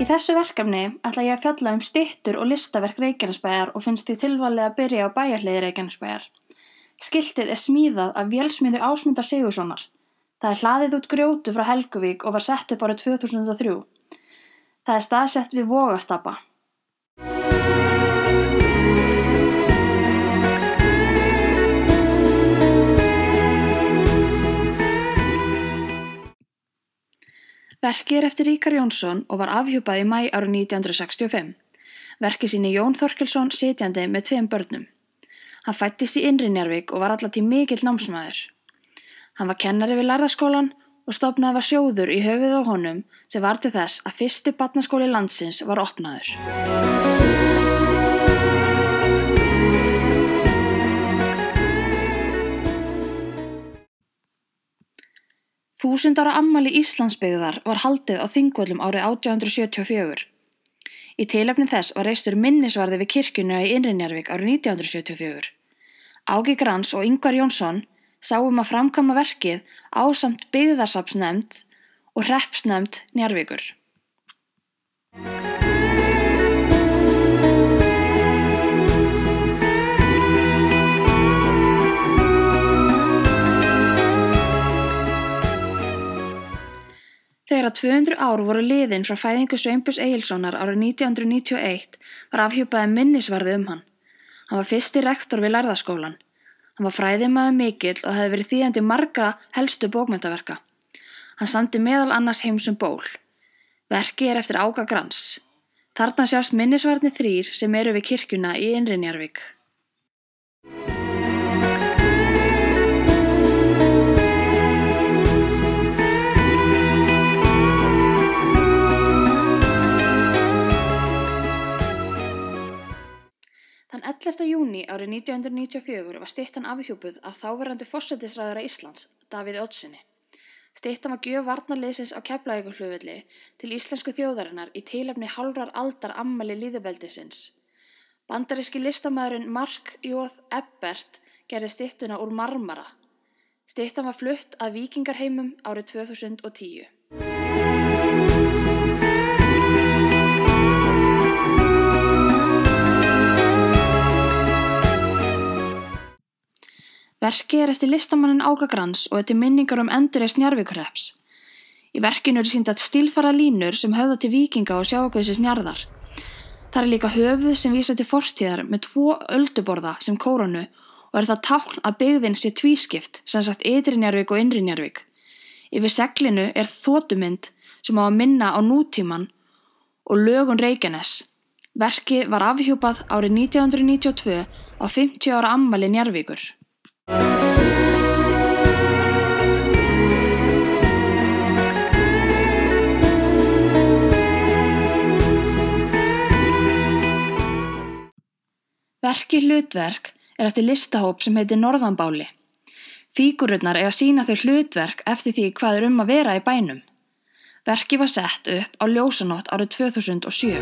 Í þessu verkefni ætla ég að fjalla styttur og listaverk Reykjanesbæjar og finnst því tilvalið að byrja á bæjarhliði Reykjanesbæjar. Skiltið smíðað af vélsmiði Ásmundar Sigurðssonar. Það hlaðið út grjótu frá Helguvík og var sett upp árið 2003. Það staðsett við Vogastapa. Verkið eftir Ríkar Jónsson og var afhjúpað í maí árið 1965. Verkið sýnir Jón Þorkelsson sitjandi með 2 börnum. Hann fæddist í Innri-Njarðvík og var alla tíð mikill námsmaður. Hann var kennari við Lærðaskólann og stofnaði var sjóður í höfuðið á honum sem var til þess að fyrsti barnaskóli landsins var opnaður. 1000 ára afmæli Íslandsbyggðar var haldið á Þingvöllum árið 1874. Í tilefni þess var reistur minnisvarði við kirkjuna í Innri-Njarðvík árið 1974. Ági Grans og Ingvar Jónsson sáu að framkvæma verkið ásamt byggðasafnsnefnd og hreppsnefnd Njarðvíkur. Þegar 200 ár voru liðin frá fæðingu Sveinbjörns Egilssonar árið 1991 var afhjúpaði minnisvarði hann. Hann var fyrsti rektor við Lærðaskólann. Hann var fræðimaður mikill og hefði verið þýðandi margra helstu bókmenntaverka. Hann samdi meðal annars Heimsum ból. Verkið eftir Ága Grans. Þarna sjást minnisvarðnir 3 sem eru við kirkjuna í Innri-Njarðvík. Þann 11. júní árið 1994 var styttan afhjúpuð af þáverandi forsætisráðherra Íslands, Davíð Oddssyni. Styttan var gjöf varnarliðsins á Keflavíkurflugvelli til íslensku þjóðarinnar í tilefni hálfrar aldar afmæli lýðveldisins. Bandaríski listamaðurinn Mark J. Ebbert gerði styttuna úr marmara. Styttan var flutt að Víkingarheimum árið 2010. Verkið eftir listamanninn Ága Grans og til minningar endurreisn Njarðvíkurhrepps. Í verkinu eru sýndar stílfærar línur sem höfða til víkinga og sjávarguðsins Njarðar. Þar líka höfuð sem vísa til fortíðar með 2 ölduborða sem kórónu og það tákn að byggðin sé tvískipt, sem sagt Ytri-Njarðvík og Innri-Njarðvík. Yfir seglinu þotumynd sem á að minna á nútíman og lögun Reykjanes. Verkið var afhjúpað árið 1992 á 50 ára afmæli Njarðvíkur. Verkið hlutverk eftir listahóp sem heitir Norðanbáli. Fígúrurnar eiga að sýna þau hlutverk eftir því hvað að vera í bænum. Verkið var sett upp á ljósanótt árið 2007.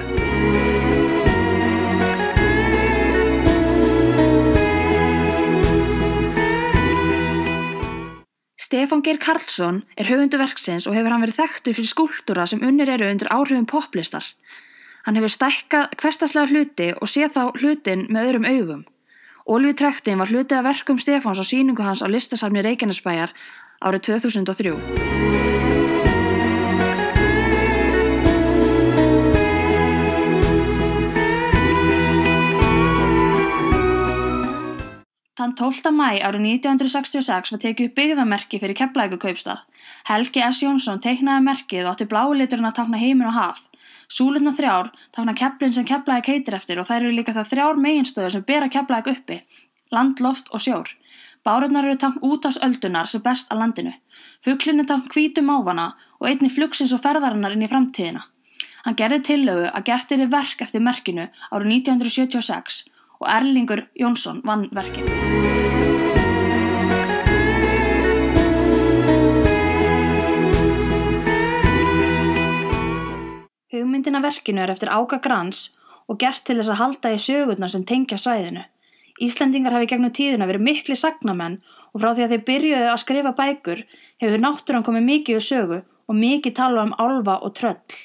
Stefán Geir Karlsson höfundur verksins og hefur hann verið þekktur fyrir skúlptúra sem unnir eru undir áhrifum popplistar. Hann hefur stækkað hversdagslega hluti og séð þá hlutin með öðrum augum. Olíutrektin var hluti af verkum Stefáns á sýningu hans á listasafni Reykjanesbæjar árið 2003. Þann 12. maí árið 1966 var tekið upp byggðamerki fyrir Keflavíkurkaupstað. Helgi S. Jónsson teiknaði merkið og átti blái liturinn að tákna heiminn og haf. Súlurnar 3 tákna Keflin sem Keflavík heitir eftir og þær eru líka það 3 meginstöður sem bera Keflavík uppi: land, loft og sjór. Bárurnar eru tákn úthafsöldunar sem berst að landinu. Fuglinn tákn hvítu mávana og einnig flugsins og ferðarinnar inn í framtíðina. Hann gerði tillögu að gert yrði verk eftir merkinu árið 1976 og Erlingur Jónsson vann verkið. Hugmyndin af verkinu eftir Áka Grans og gert til þess að halda í sögurnar sem tengja svæðinu. Íslendingar hafi gegnum tíðina verið miklir sagnamenn og frá því að þeir byrjuðu að skrifa bækur hefur náttúran komið mikið við sögu og mikið talað álfa og tröll.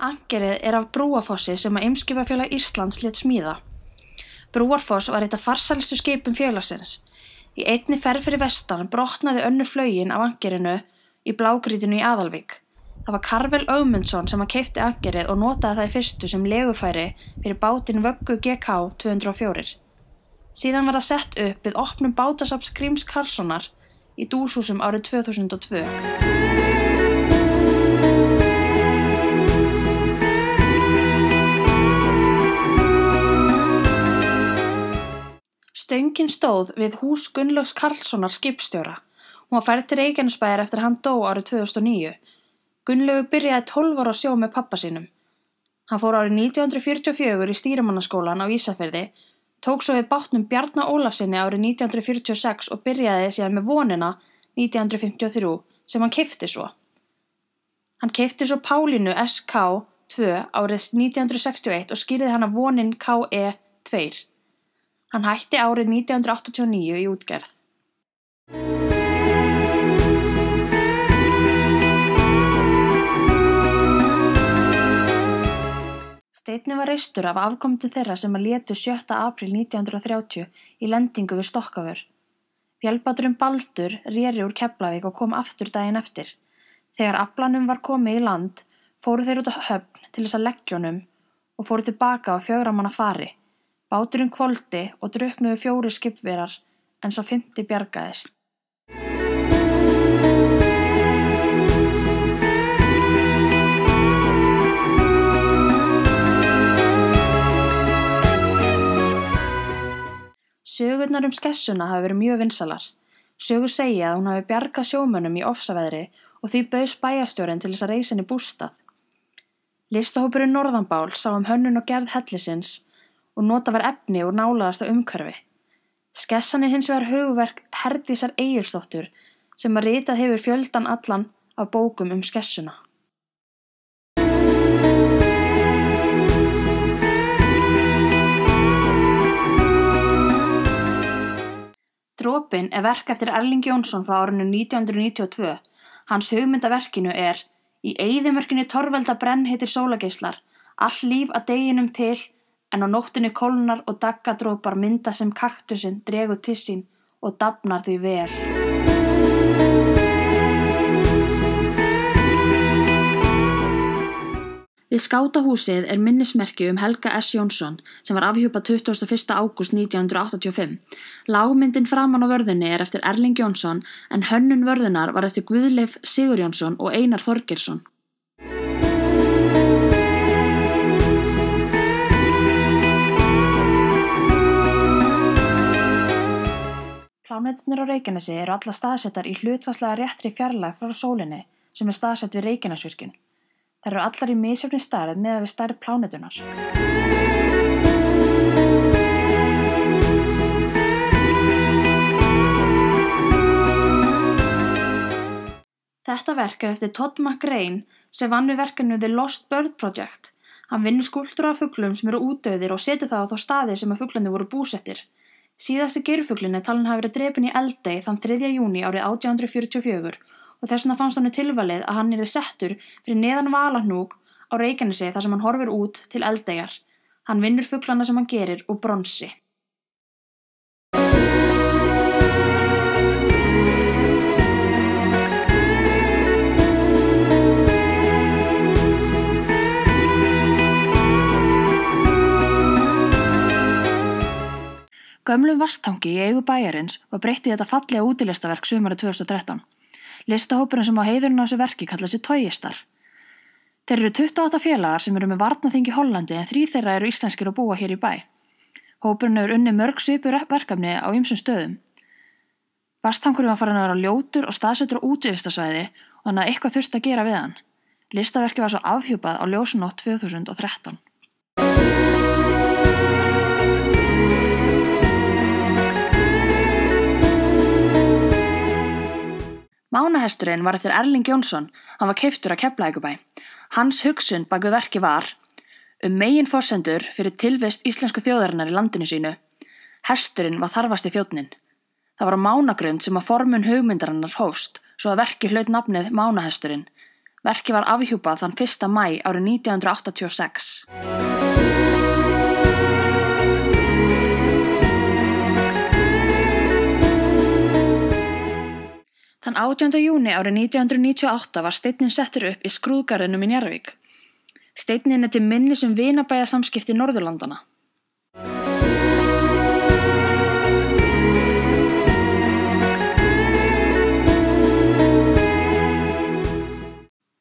Angerið af Brúarfossi sem að Eimskipafélag Íslands lét smíða. Brúarfoss var eitt af farsælustu skipum félagsins. Í einni ferð fyrir vestan brotnaði önnur flaugin af angerinu í Blágrýtinu í Aðalvík. Það var Karvel Ögmundsson sem keypti angerið og notaði það í fyrstu sem legufæri fyrir bátinn Vöggu GK 204. Síðan var það sett upp við opnum bátasafns Gríms Karlssonar í Dúshúsum árið 2002. Stöngin stóð við hús Gunnlaugs Karlssonar skipstjóra. Hún var færð til Reykjanesbæjar eftir að hann dó árið 2009. Gunnlaugur byrjaði 12 ára á sjó með pabba sínum. Hann fór árið 1944 í stýrimannaskólann á Ísafirði, tók svo við bátnum Bjarna Ólafssyni árið 1946 og byrjaði síðan með Vonina 1953 sem hann keypti svo. Hann keypti svo Pálínu SK2 árið 1961 og skírði hana Vonin KE2. Hann hætti árið 1989 í útgerð. Steinninn var reistur af afkomendum þeirra sem létu 7. apríl 1930 í lendingu við Stokkavör. Vélbáturinn Baldur réri úr Keflavík og kom aftur daginn eftir. Þegar aflanum var komið í land, fóru þeir út á höfn til þess að leggja honum og fóru tilbaka á 4 manna fari. Báturinn hvolfdi og drukknuðu 4 skipverjar en sá 5. bjargaðist. Sögurnar skessuna hafa verið mjög vinsalar. Sögur segja að hún hafi bjargað sjómönnum í ofsaveðri og því bauðst bæjarstjórinn til þess að reisa henni bústað. Listahópurinn Norðanbál sá hönnun og gerð hellisins og nota var efni úr nálægasta umhverfi. Skessan hins vegar hugverk Herdísar Egilsdóttur sem ritað hefur fjöldan allan af bókum skessuna. Dropinn verk eftir Erling Jónsson frá árinu 1992. Hans hugmynd að verkinu í eyðimörkinni torvelda brennheitir sólargeislar, all líf að deginum til, en á nóttinni kólnar og daggadrópar mynda sem kaktusinn dregur til sín og dafnar því vel. Við skátahúsið minnismerki Helga S. Jónsson sem var afhjúpað 21. ágúst 1985. Lágmyndin framan á vörðunni eftir Erling Jónsson en hönnun vörðunnar var eftir Guðleif Sigurjónsson og Einar Þorgeirsson. Pláneturnar á Reykjanesi allar staðsettar í hlutfallslega réttri fjarlægð frá sólinni sem staðsett við Reykjanesvirkjun. Þær allar í misjöfnri stærð miðað við stærð plánetunnar. Þetta verk eftir Todd McRae sem vann við verkefnið The Lost Bird Project. Hann vinnur skúlptúra af fuglum sem eru útdauðir og setur það á þá staði sem fuglarnir voru búsettir. Síðasti geirfuglinn talinn hafi verið drepinn í Eldey þann 3. júní árið 1844 og þess vegna fannst honum tilvalið að hann yrði settur fyrir neðan Valahnúk á Reykjanesi þar sem hann horfir út til Eldeyjar. Hann vinnur fuglana sem hann gerir úr bronsi. Gömlum vatnstangi í eigu bæjarins var breytt í þetta fallega útilistaverk sumarið 2013. Listahópurinn sem á heiðurinn á þessu verki kallar sig Toyistar. Þeir eru 28 félagar sem eru með varnarþing í Hollandi en 3 þeirra eru íslenskir og búa hér í bæ. Hópurinn hefur unnið mörg svipuð verkefni á ýmsum stöðum. Vatnstankurinn var farin að vera ljótur og staðsettur á útivistarsvæði og þannig að eitthvað þurfti að gera við hann. Listaverkið var svo afhjúpað á ljósanótt 2013. Mánahesturinn var eftir Erling Jónsson, hann var keyptur af Keflavíkurbæ. Hans hugsun bak við verkið var meginforsendur fyrir tilvist íslensku þjóðarinnar í landinu sínu. Hesturinn var þarfasti þjónninn. Það var á mánagrund sem að formun hugmyndarinnar hófst, svo að verkið hlaut nafnið Mánahesturinn. Verkið var afhjúpað þann 1. maí árið 1986. Þann 18. júní árið 1998 var steinninn settur upp í Skrúðgarðinum í Njarðvík. Steinninn til minnis vinabæjasamskipti Norðurlandanna.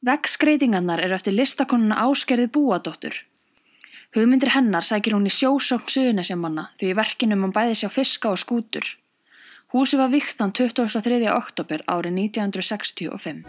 Veggskreytingarnar eru eftir listakonuna Ásgerði Búadóttur. Hugmyndir hennar sækir hún í sjósókn Suðurnesjamanna því í verkinu má bæði sjá fiska og skútur. Húsið var vígt þann 23. október árið 1965.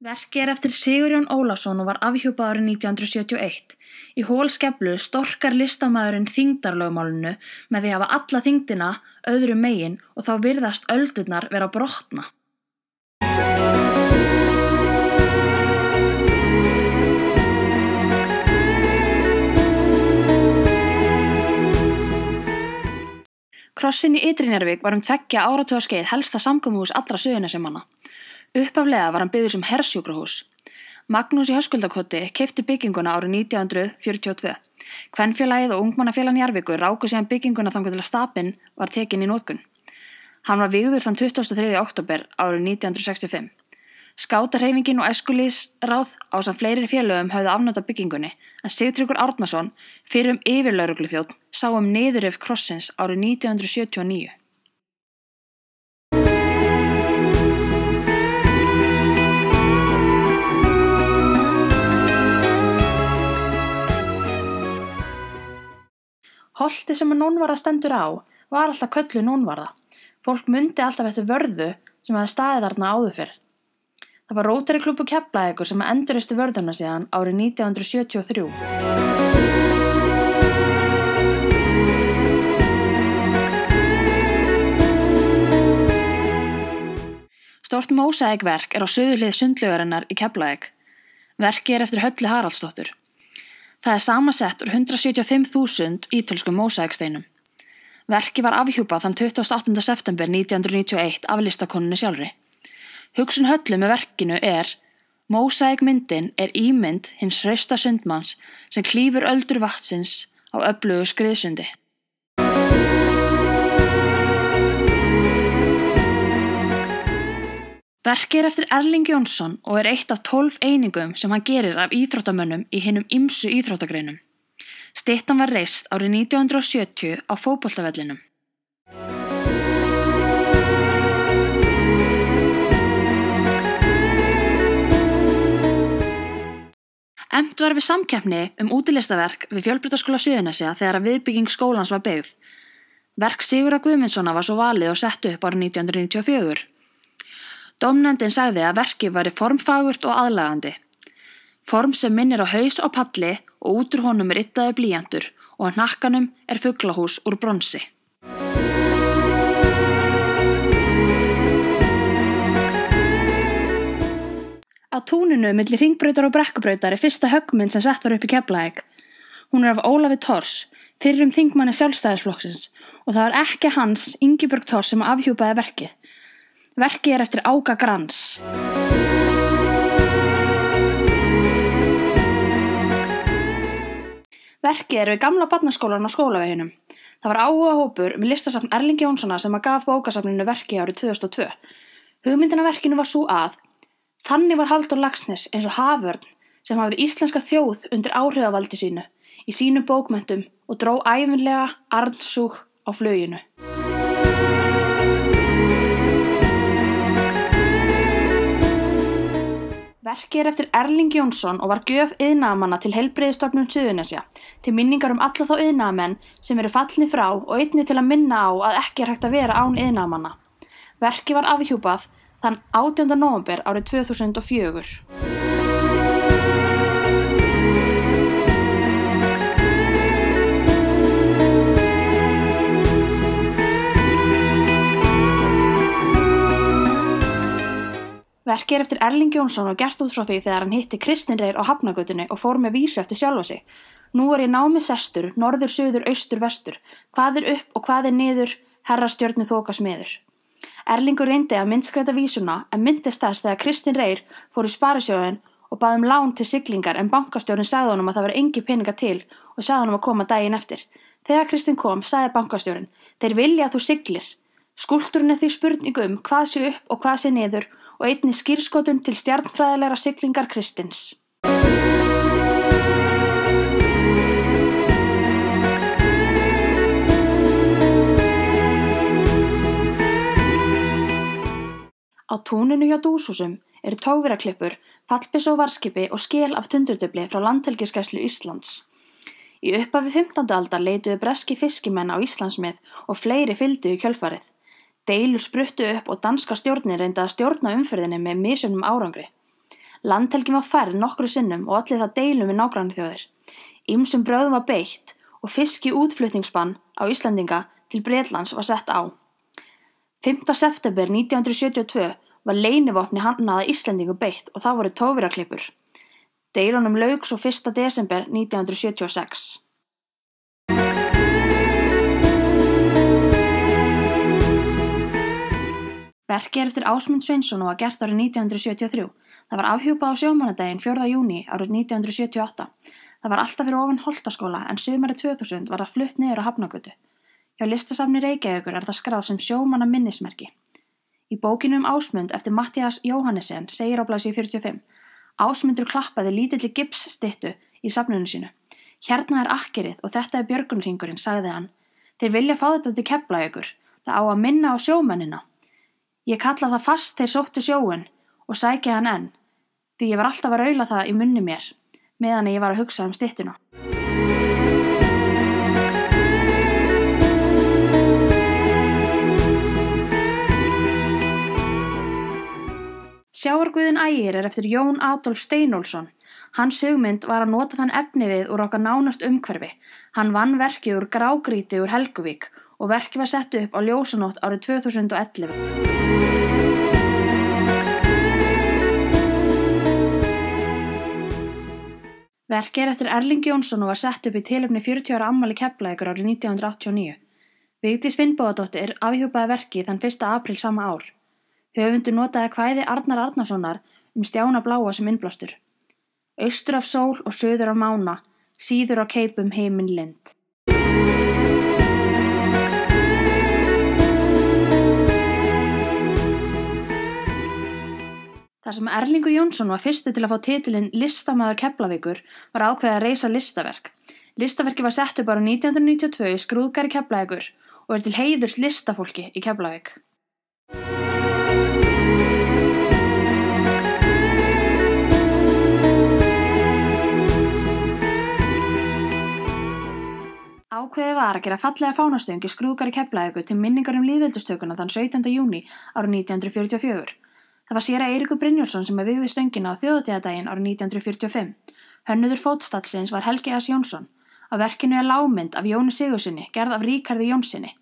Verkið eftir Sigurjón Ólafsson og var afhjúpað árið 1971. Í holskeflu storkar listamaðurinn þyngdarlögmálinu með því að hafa alla þyngdina öðru megin og þá virðast öldurnar vera brotna. Krossinn í Ytri-Njarðvík var 2 áratuga skeið helsta samkomuhús allra Suðurnesjamanna. Upphaflega var hann byggður sem hersjúkrahús. Magnús í Höskuldakoti keypti bygginguna árið 1942. Kvenfélagið og Ungmennafélag Njarðvíkur ráku síðan bygginguna þangað til að stapinn var tekinn í notkun. Hann var vígður þann 23. október árið 1965. Skátahreyfingin og æskulýðsráð ásamt fleiri félögum höfðu afnot af byggingunni, en Sigtryggur Árnason, fyrrum yfirlögregluþjónn, sá niðurrif krossins árið 1979. Holtið sem Nónvarða stendur á var alltaf kölluð Nónvarða. Fólk mundi alltaf eftir vörðu sem hafði staðið þarna áður fyrr. Það var Rótary klúbbur Keflavíkur sem endurreisti vörðuna síðan árið 1973. Stórt mósaíkverk á suðurhlið sundlaugarinnar í Keflavík. Verkið eftir Höllu Haraldsdóttur. Það er samansett úr 175.000 ítölskum mósaíksteinum. Verkið var afhjúpað þann 28. september 1991 af listakonunni sjálfri. Hugsun Höllu með verkinu mósaíkmyndin ímynd hins hrausta sundmanns sem klífur öldur vatnsins á öflugu skriðsundi. Verkið eftir Erling Jónsson og eitt af 12 einingum sem hann gerir af íþróttamönnum í hinum ýmsu íþróttagreinum. Styttan var reist árið 1970 á fótboltavellinum. Efnt var við samkeppni útilistaverk við Fjölbrautaskóla Suðurnesja þegar viðbygging skólans var byggð. Verk Sigurðar Guðmundssonar var svo valið og sett upp árið 1994. Dómnefndin sagði að verkið væri formfagurt og aðlagandi. Form sem minnir á haus á palli og út úr honum yddaður blýantur og á hnakkanum fuglahús úr bronsi. Á túninu milli Hringbrautar og Brekkubrautar fyrsta höggmynd sem sett var upp í Keflavík. Hún af Ólafi Thors, fyrrum þingmanni Sjálfstæðisflokksins, og það var ekki hans, Ingibjörg Thors, sem afhjúpaði verkið. Verkið eftir Ága Grans. Verkið við gamla barnaskólann á Skólaveginum. Það var áhugahópur listasafn Erling Jónssonar sem gaf bókasafninu verkið árið 2002. Hugmyndin af verkinu var sú að þannig var Halldór Laxness eins og haförn sem hafði íslenska þjóð undir áhrifavaldi sínu í sínum bókmenntum og dró ævinlega arnsúg á fluginu. Verkið eftir Erling Jónsson og var gjöf iðnaðarmanna til Heilbrigðisstofnun Suðurnesja, til minningar alla þá iðnaðarmenn sem eru fallnir frá og einnig til að minna á að ekki hægt að vera án iðnaðarmanna. Verkið var afhjúpað þann 18. nóvember árið 2004. Verkið eftir Erling Jónsson og gert út frá því þegar hann hitti Kristin Reyr á Hafnargötunni og fór með vísu eftir sjálfa sig. Nú ég námi sestur, norður, suður, austur, vestur. Hvað upp og hvað niður, herra stjörnu þoka smiður. Erlingur reyndi að myndskreita vísuna en myndist þess þegar Kristin Reyr fór í sparisjóðinn og bað lán til siglingar en bankastjórinn sagði honum að það var engin peninga til og sagði honum að koma daginn eftir. Þegar Kristin kom, sagði bankastjórinn: "Þeir vilja að þú siglir." Skúlptúrinn því spurning hvað sé upp og hvað sé niður og einnig skírskotun til stjarnfræðilegra siglingar Kristins. Á túninu hjá Dúshúsum eru togvéraklippur, fallbyssu og varðskipi og skel af tundurdufli frá Landhelgisgæslu Íslands. Í upphafi 15. aldar leituðu breski fiskimenn á Íslandsmið og fleiri fylgdu í kjölfarið. Deilur spruttu upp og danska stjórnin reyndi að stjórna umferðinni með misjöfnum árangri. Landhelgin var færð nokkru sinnum og olli það deilum við nágrannaþjóðir. Ýmsum brögðum var beitt og fiskiútflutningsbann á Íslendinga til Bretlands var sett á. 5. september 1972 var leynivopni hannað að Íslendingum beitt og það voru togvéraklippur. Deilunum lauk svo 1. desember 1976. Verkið eftir Ásmund Sveinsson og var gert árið 1973. Það var afhjúpað á sjómannadaginn 4. júní árið 1978. Það var alltaf fyrir ofan Holtaskóla en sumarið 2000 var það flutt niður á Hafnargötu. Hjá listasafni Reykjavíkur er það skráð sem sjómanna minnismerki. Í bókinu Ásmund eftir Matthías Jóhannessen segir á blaðsíðu 45: Ásmundur klappaði lítilli gipsstyttu í safninu sínu. Hérna akkerið og þetta björgunarhringurinn, sagði hann. Þeir vilja fá þetta til Keflavíkur. Það á að minna á sjómennina. Ég kalla það fast þeir sóttu sjóinn og sækja hann enn, því ég var alltaf að raula það í munni mér, meðan ég var að hugsa styttuna. Sjávarguðinn Ægir eftir Jón Adolf Steinólfsson. Hans hugmynd var að nota þann efnivið úr okkar nánast umhverfi. Hann vann verkið úr grágrýti úr Helguvík og verkið var sett upp á ljósanótt árið 2011. Verkið eftir Erling Jónsson og var sett upp í tilefni 40 ára afmæli Keflavíkur árið 1989. Vigdís Finnbogadóttir afhjúpaði verkið þann 1. apríl sama ár. Höfundur notaði kvæði Arnar Arnarssonar Stjána bláa sem innblástur. Austur af sól og suður af mána, síður á keipum heiminn lind. Þar sem Erlingur Jónsson var fyrstu til að fá titilinn Listamaður Keflavíkur var ákveðið að reisa listaverk. Listaverkið var sett upp árið 1992 í skrúðgarði Keflavíkur og til heiðurs listafólki í Keflavík. Ákveðið var að gera fallega fánastöng í skrúðgarði Keflavíkur til minningar lýðveldistökuna þann 17. júní árið 1944. Það var séra Eiríkur Brynjólfsson sem vigði stöngina á þjóðhátíðardaginn árið 1945. Hönnuður fótstallsins var Helgi S. Jónsson. Á verkinu lágmynd af Jóni Sigurðssyni, gerð af Ríkarði Jónssyni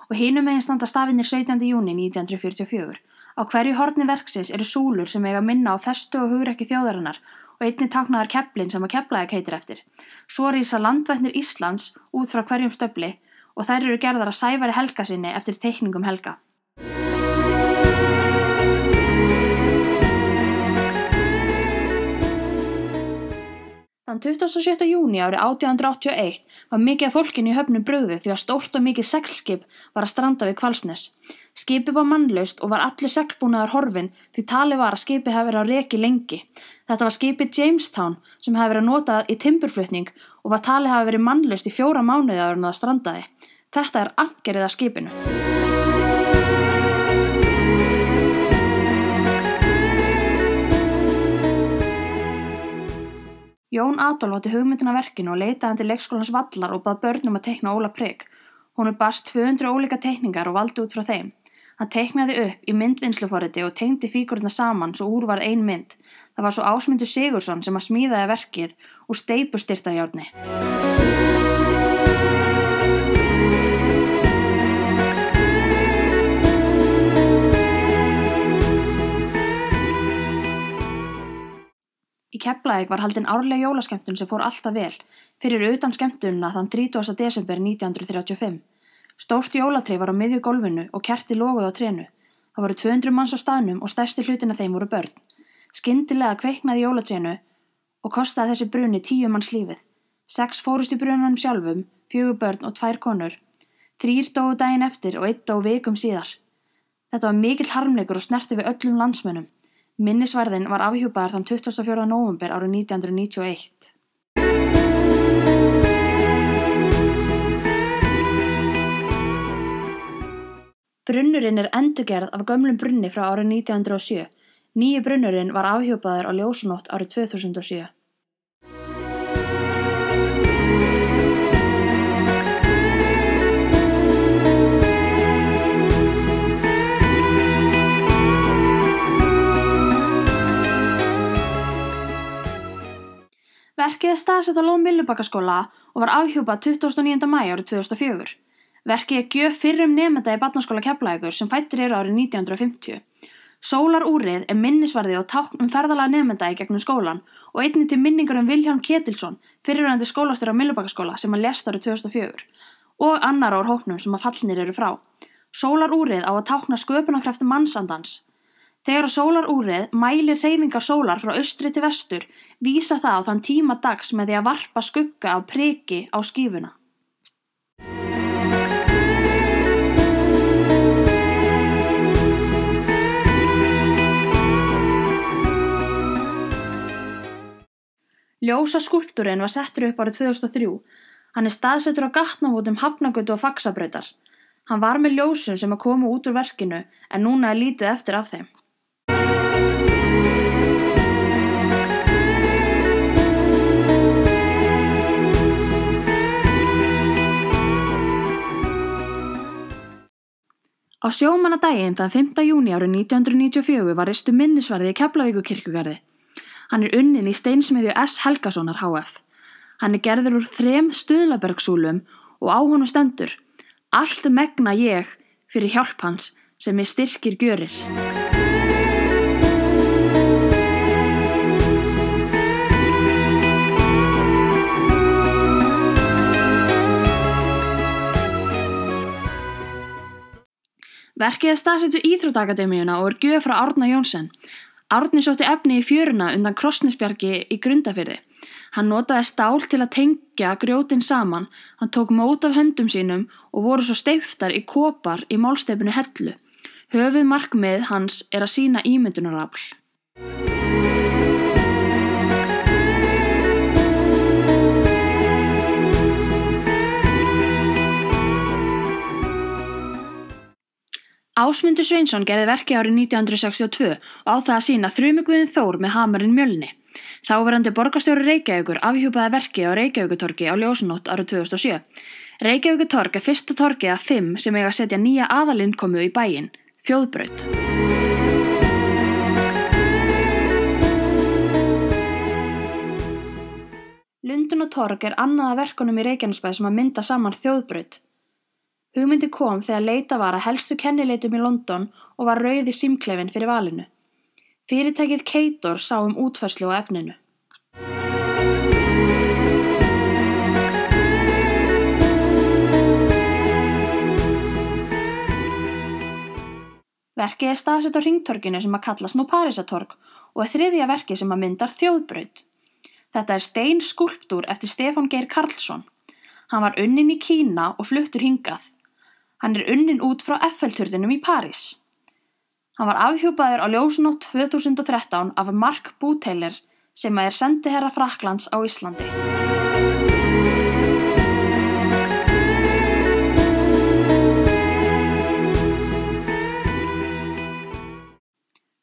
og hinum megin standa stafirnir 17. júní 1944. Á hverju horni verksins eru súlur sem eiga minna á festu og hugrekki þjóðarinnar og einnig táknaðar keflin sem að Keflavík heitir eftir. Svo rísa landvætnir Íslands út frá hverjum stöfli og þær eru gerðar af Sævari Helgasyni eftir teikningum Helga. Þann 27. júní árið 1881 var mikið af fólkinu í höfnum brugðið því að stórt og mikið seglskip var að stranda við Hvalsnes. Skipið var mannlaust og var allur seglbúnaður horfinn því talið var að skipið hafi verið á reki lengi. Þetta var skipið Jamestown sem hafi verið notað í timburflutning og var talið hafi verið mannlaust í 4 mánuði áður en það strandaði. Þetta ankerið af skipinu. Jón Adolf átti hugmyndina að verkinu og leitaði hann til leikskólans Vallar og bað börnum að teikna Óla prik. Honum barst 200 ólíka teikningar og valdi út frá þeim. Hann teiknaði upp í myndvinnsluforriti og tengdi fígúrurnar saman svo úr varð ein mynd. Það var svo Ásmundur Sigurðsson sem að smíðaði verkið úr steypustyrktarjárni. Í Keflavík var haldin árleg jólaskemmtun sem fór alltaf vel, fyrir utan skemmtunina þann 30. desember 1935. Stórt jólatré var á miðju gólfinu og kerti loguðu á trénu. Það voru 200 manns á staðnum og stærsti hlutin af þeim voru börn. Skyndilega kveiknaði jólatrénu og kostaði þessi bruni 10 manns lífið. 6 fórust í brunanum sjálfum, 4 börn og 2 konur. 3 dóu daginn eftir og 1 dó vikum síðar. Þetta var mikill harmleikur og snerti við öllum landsmönnum. Minnisvarðinn var afhjúpaður þann 24. nóvember árið 1991. Brunnurinn er endurgerð af gömlum brunni frá árið 1907. Nýi brunnurinn var afhjúpaður á ljósanótt árið 2007. Verkið er staðsett á lóð Myllubakkaskóla og var afhjúpað 29. maí árið 2004. Verkið er gjöf fyrrum nemenda í Barnaskóla Keflavíkur sem fæddir eru árið 1950. Sólarúrið er minnisvarði og tákn ferðalag nemenda í gegnum skólan og einnig til minningar Vilhjálm Ketilsson, fyrrverandi skólastjóri á Myllubakkaskóla sem að lést árið 2004 og annar úr hópnum sem að fallnir eru frá. Sólarúrið á að tákna sköpunarkraft mannsandans. Þegar sólarúrið mælir hreyfingar sólar frá austri til vestur, vísa það á þann tíma dags með því að varpa skugga af priki á skífuna. Ljósaskúlptúrinn var settur upp árið 2003. Hann er staðsettur á gatnamótum Hafnargötu og Faxabrautar. Hann var með ljósum sem að koma út úr verkinu en núna er lítið eftir af þeim. Á sjómannadaginn þann 5. júní árið 1994 var reistu minnisvarði í Keflavíkurkirkjugarði. Hann er unninn í steinsmiðju S. Helgasonar HF. Hann er gerður úr 3 stuðlabergsúlum og á honum stendur: Allt megna ég fyrir hjálp hans sem mig styrkir gjörir. Verkið er staðsett við Íþróttaakademíuna og er gjöf frá Árna Jónsson. Árni sótti efni í fjöruna undan Krossnesbjargi í Grundarfirði. Hann notaði stál til að tengja grjótin saman, hann tók mót af höndum sínum og voru svo steyptar í kopar í málsteypinu Hellu. Höfuðmarkmið hans er að sýna ímyndunarafl. Ásmundur Sveinsson gerði verkið árið 1962 og á það að sýna Þrumuguðinn Þór með hamarinn Mjölni. Þáverandi borgarstjóri Reykjavíkur afhjúpaði verkið á Reykjavíkurtorgi á ljósanótt árið 2007. Reykjavíkurtorg er fyrsta torgið af 5 sem eiga að setja nýja aðalinnkomu í bæinn, Þjóðbraut. Lundúnatorg er annað af verkunum í Reykjanesbæ sem að mynda saman Þjóðbraut. Hugmyndin kom þegar leitað var að helstu kennileitum í London og var rauði símklefinn fyrir valinu. Fyrirtækið Keitor sá útfærslu á efninu. Verkið er staðsett á hringtorginu sem að kallast nú Parísartorg og er 3. verkið sem að myndar Þjóðbraut. Þetta er steinskúlptúr eftir Stefán Geir Karlsson. Hann var unninn í Kína og fluttur hingað. Hann er unninn út frá Eiffelturninum í París. Hann var afhjúpaður á ljósanótt 2013 af Mark Bouteiller sem er sendiherra Frakklands á Íslandi.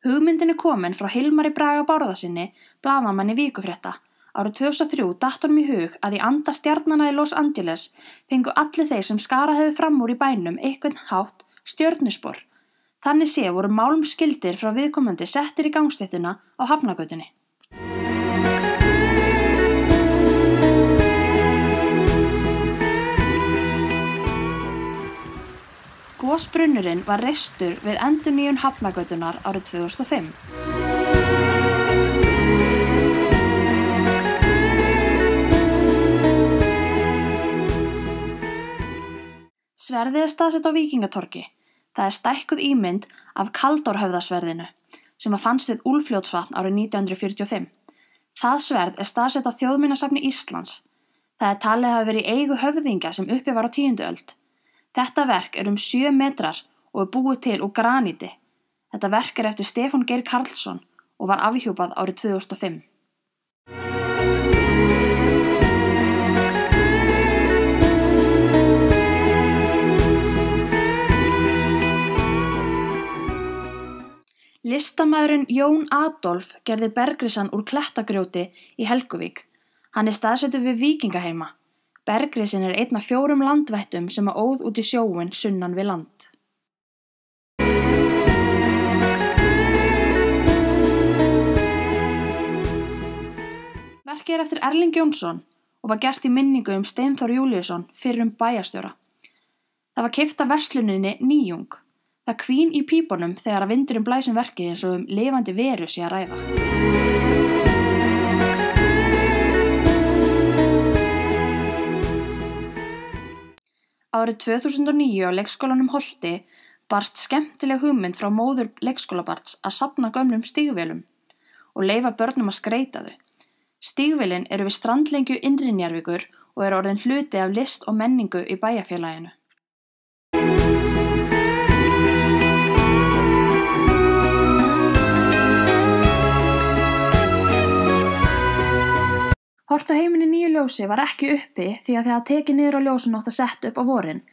Hugmyndin er komin frá Hilmari Braga Bárðarsyni, blaðamanni Vikufrétta. Árið 2003 datt honum í hug að í anda stjarnanna í Los Angeles fengu allir þeir sem skarað hefðu fram úr í bænum einhvern hátt stjörnuspor. Þannig sé voru málmskildir frá viðkomandi settir í gangstéttina á Hafnargötunni. Gosbrunnurinn var reistur við endurnýjun Hafnargötunnar árið 2005. Sverðið staðsett á Víkingatorgi. Það stækkuð ímynd af Kaldárhöfðasverðinu sem fannst við Úlfljótsvatn árið 1945. Það sverð staðsett á Þjóðminjasafni Íslands. Það talið hafa verið í eigu höfðingja sem uppi var á 10. öld. Þetta verk 7 metrar og búið til úr graníti. Þetta verk eftir Stefán Geir Karlsson og var afhjúpað árið 2005. Listamaðurinn Jón Adolf gerði bergrisann úr klettagrjóti í Helguvík. Hann staðsettur við Víkingaheima. Bergrisinn einn af 4 landvættum sem óð út í sjóinn sunnan við land. Verkið eftir Erling Jónsson og var gert í minningu Steinþór Júlíusson, fyrrum bæjarstjóra. Það var keypt af versluninni Nýjung. Það hvín í pípunum þegar að vindurinn blæs verkið eins og lifandi veru sé að ræða. Árið 2009 á leikskólanum Holti barst skemmtileg hugmynd frá móður leikskólabarns að safna gömlum stígvélum og leyfa börnum að skreyta þau. Stígvélin við strandlengju innri Njarðvíkur og orðin hluti af list og menningu í bæjarfélaginu. Hort á heiminn í nýju ljósi var ekki uppi því að það tekið niður á ljósun átt að setta upp á vorin.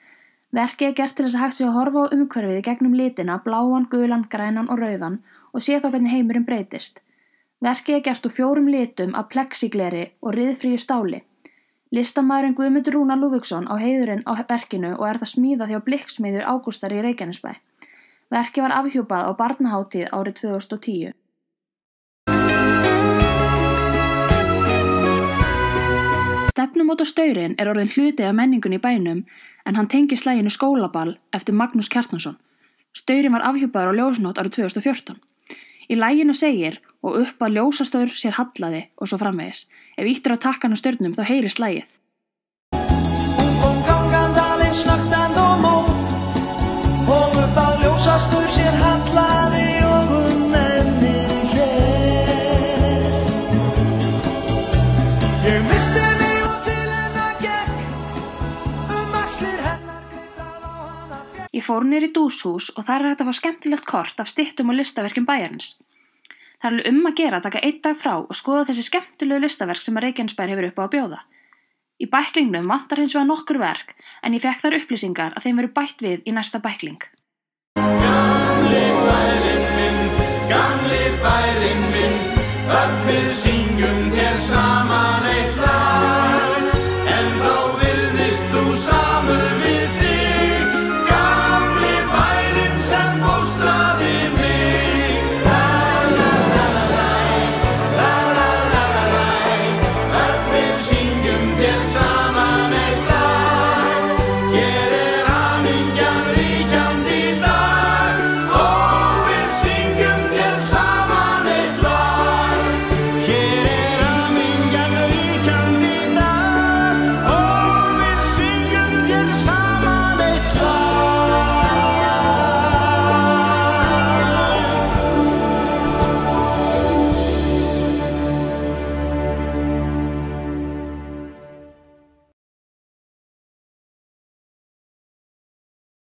Verkið gert til þess að hægt sé að horfa á umhverfið í gegnum litina, bláan, gulan, grænan og rauðan og sé þá hvernig heimurinn breytist. Verkið gert úr 4 litum af plexigleri og ryðfríu stáli. Listamaðurinn Guðmundur Rúnar Lúðvíksson á heiðurinn á verkinu og það smíðað hjá Blikksmiðjur Ágústar í Reykjanesbæ. Verkið var afhjúpað á barnahátíð árið 2010. Stefnumótastaurinn orðin hluti af menningunni í bænum en hann tengir slaginu Skólaball eftir Magnús Kjartansson. Staurinn var afhjúpaður á ljósnótt árið 2014. Í laginu segir og upp að ljósastaur sér hallaði og svo framvegis. Ef ýtt á takkan á staurnum þá heyrist lagið. Hún kom gangandi aðeins snaktandi og móð og upp að ljósastaur sér hallaði og ennið hér. Ég misti mig og til hennar gekk axlir hennar greip það á hana fékk. Ég fór niður í dúshús og þar hægt að fá skemmtilegt kort af styttum og listaverkum bæjarins. Það að gera að taka 1 dag frá og skoða þessi skemmtilegu listaverk sem Reykjanesbær hefur upp á að bjóða. Í bæklingnum vantar hins vegar nokkur verk en ég fékk þar upplýsingar að þeim verður bætt við í næsta bækling. Gamli bærinn minn, öll við syngjum þér saman.